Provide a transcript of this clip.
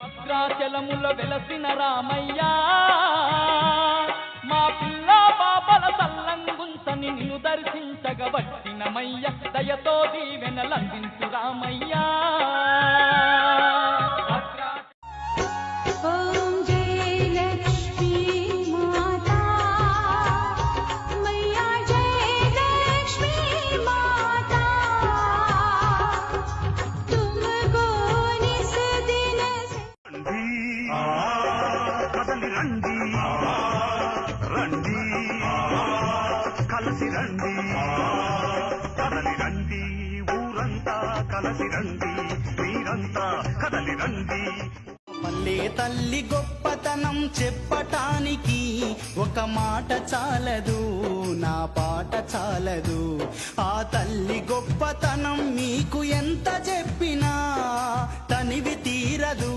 భద్రాచలముల వెలసిన రామయ్యా మా పిల్ల బాబల సల్లంగుంచని నిన్ను దర్శించగ వచ్చినమయ్య దయతో దీవెనలందించు రామయ్యా రండి రండి కలసి రండి కదలి రండి ఊరంతా కలసి రండి మీరంతా కదలి రండి మళ్ళీ తల్లి గొప్పతనం చెప్పటానికి ఒక మాట చాలదు నా పాట చాలదు ఆ తల్లి గొప్పతనం మీకు ఎంత చెప్పినా తనివి తీరదు